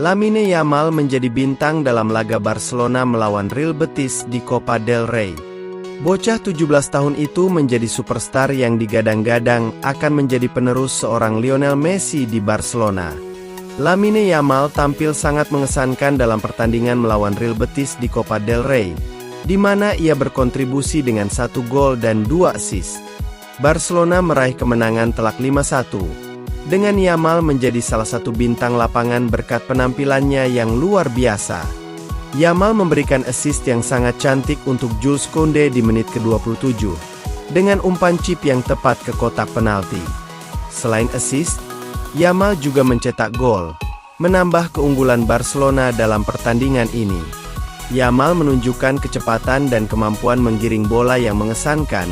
Lamine Yamal menjadi bintang dalam laga Barcelona melawan Real Betis di Copa del Rey. Bocah 17 tahun itu menjadi superstar yang digadang-gadang akan menjadi penerus seorang Lionel Messi di Barcelona. Lamine Yamal tampil sangat mengesankan dalam pertandingan melawan Real Betis di Copa del Rey, di mana ia berkontribusi dengan 1 gol dan 2 assist. Barcelona meraih kemenangan telak 5-1. Dengan Yamal menjadi salah satu bintang lapangan berkat penampilannya yang luar biasa. Yamal memberikan assist yang sangat cantik untuk Jules Koundé di menit ke-27, dengan umpan chip yang tepat ke kotak penalti. Selain assist, Yamal juga mencetak gol, menambah keunggulan Barcelona dalam pertandingan ini. Yamal menunjukkan kecepatan dan kemampuan menggiring bola yang mengesankan,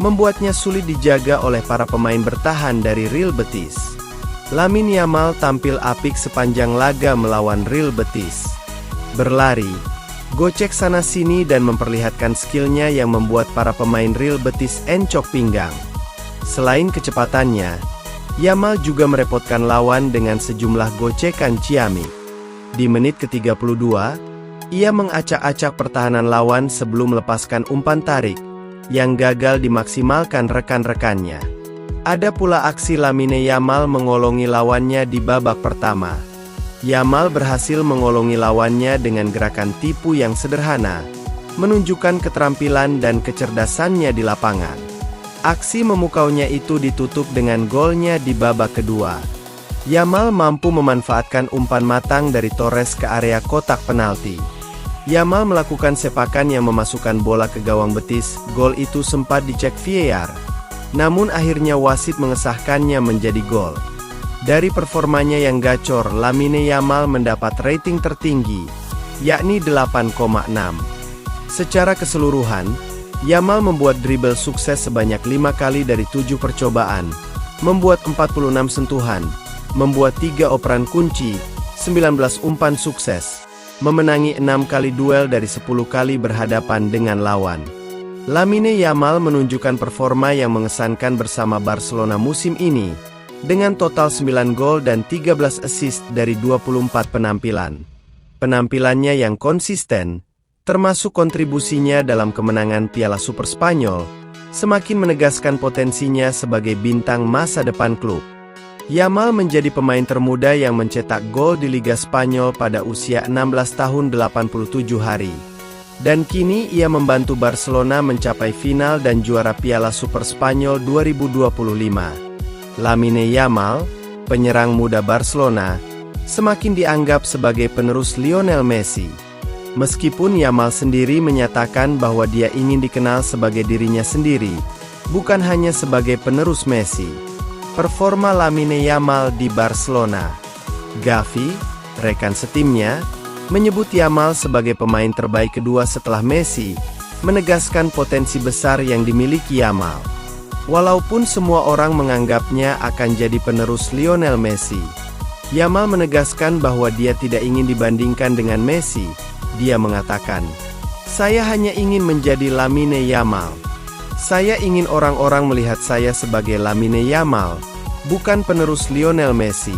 membuatnya sulit dijaga oleh para pemain bertahan dari Real Betis. Lamine Yamal tampil apik sepanjang laga melawan Real Betis. Berlari, gocek sana-sini dan memperlihatkan skillnya yang membuat para pemain Real Betis encok pinggang. Selain kecepatannya, Yamal juga merepotkan lawan dengan sejumlah gocekan ciamik. Di menit ke-32, ia mengacak-acak pertahanan lawan sebelum melepaskan umpan tarik yang gagal dimaksimalkan rekan-rekannya. Ada pula aksi Lamine Yamal mengolongi lawannya di babak pertama. Yamal berhasil mengolongi lawannya dengan gerakan tipu yang sederhana, menunjukkan keterampilan dan kecerdasannya di lapangan. Aksi memukaunya itu ditutup dengan golnya di babak kedua. Yamal mampu memanfaatkan umpan matang dari Torres ke area kotak penalti. Yamal melakukan sepakan yang memasukkan bola ke gawang Betis. Gol itu sempat dicek VAR, namun akhirnya wasit mengesahkannya menjadi gol. Dari performanya yang gacor, Lamine Yamal mendapat rating tertinggi, yakni 8,6. Secara keseluruhan, Yamal membuat dribble sukses sebanyak 5 kali dari 7 percobaan, membuat 46 sentuhan, membuat 3 operan kunci, 19 umpan sukses, memenangi 6 kali duel dari 10 kali berhadapan dengan lawan. Lamine Yamal menunjukkan performa yang mengesankan bersama Barcelona musim ini, dengan total 9 gol dan 13 assist dari 24 penampilan. Penampilannya yang konsisten, termasuk kontribusinya dalam kemenangan Piala Super Spanyol, semakin menegaskan potensinya sebagai bintang masa depan klub. Yamal menjadi pemain termuda yang mencetak gol di Liga Spanyol pada usia 16 tahun 87 hari. Dan kini ia membantu Barcelona mencapai final dan juara Piala Super Spanyol 2025. Lamine Yamal, penyerang muda Barcelona, semakin dianggap sebagai penerus Lionel Messi. Meskipun Yamal sendiri menyatakan bahwa dia ingin dikenal sebagai dirinya sendiri, bukan hanya sebagai penerus Messi. Performa Lamine Yamal di Barcelona. Gavi, rekan setimnya, menyebut Yamal sebagai pemain terbaik kedua setelah Messi, menegaskan potensi besar yang dimiliki Yamal. Walaupun semua orang menganggapnya akan jadi penerus Lionel Messi, Yamal menegaskan bahwa dia tidak ingin dibandingkan dengan Messi. Dia mengatakan, "Saya hanya ingin menjadi Lamine Yamal. Saya ingin orang-orang melihat saya sebagai Lamine Yamal, bukan penerus Lionel Messi."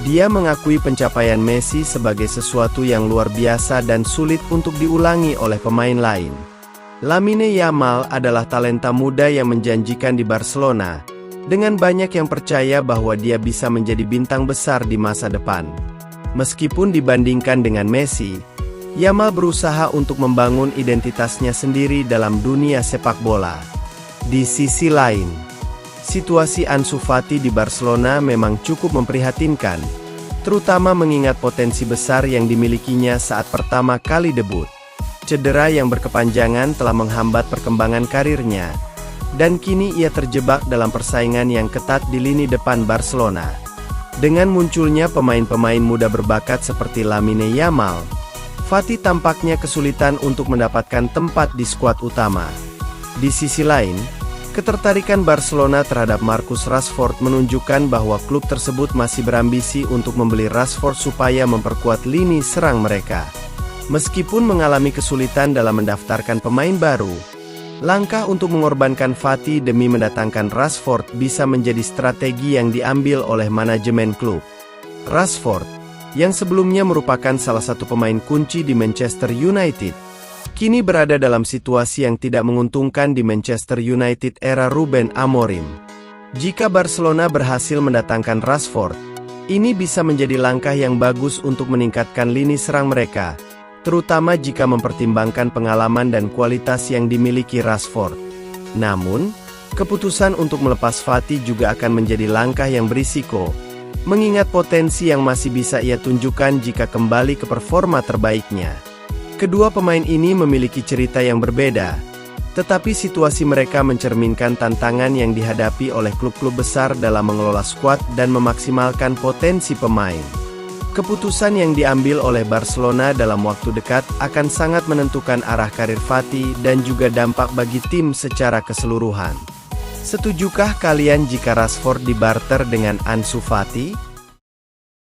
Dia mengakui pencapaian Messi sebagai sesuatu yang luar biasa dan sulit untuk diulangi oleh pemain lain. Lamine Yamal adalah talenta muda yang menjanjikan di Barcelona, dengan banyak yang percaya bahwa dia bisa menjadi bintang besar di masa depan. Meskipun dibandingkan dengan Messi, Yamal berusaha untuk membangun identitasnya sendiri dalam dunia sepak bola. Di sisi lain, situasi Ansu Fati di Barcelona memang cukup memprihatinkan, terutama mengingat potensi besar yang dimilikinya saat pertama kali debut. Cedera yang berkepanjangan telah menghambat perkembangan karirnya, dan kini ia terjebak dalam persaingan yang ketat di lini depan Barcelona. Dengan munculnya pemain-pemain muda berbakat seperti Lamine Yamal, Fati tampaknya kesulitan untuk mendapatkan tempat di skuad utama. Di sisi lain, ketertarikan Barcelona terhadap Marcus Rashford menunjukkan bahwa klub tersebut masih berambisi untuk membeli Rashford supaya memperkuat lini serang mereka. Meskipun mengalami kesulitan dalam mendaftarkan pemain baru, langkah untuk mengorbankan Fati demi mendatangkan Rashford bisa menjadi strategi yang diambil oleh manajemen klub. Rashford, yang sebelumnya merupakan salah satu pemain kunci di Manchester United, kini berada dalam situasi yang tidak menguntungkan di Manchester United era Ruben Amorim. Jika Barcelona berhasil mendatangkan Rashford, ini bisa menjadi langkah yang bagus untuk meningkatkan lini serang mereka, terutama jika mempertimbangkan pengalaman dan kualitas yang dimiliki Rashford. Namun, keputusan untuk melepas Fati juga akan menjadi langkah yang berisiko, mengingat potensi yang masih bisa ia tunjukkan jika kembali ke performa terbaiknya. Kedua pemain ini memiliki cerita yang berbeda, tetapi situasi mereka mencerminkan tantangan yang dihadapi oleh klub-klub besar dalam mengelola skuad dan memaksimalkan potensi pemain. Keputusan yang diambil oleh Barcelona dalam waktu dekat akan sangat menentukan arah karir Fati dan juga dampak bagi tim secara keseluruhan. Setujukah kalian jika Rashford dibarter dengan Ansu Fati?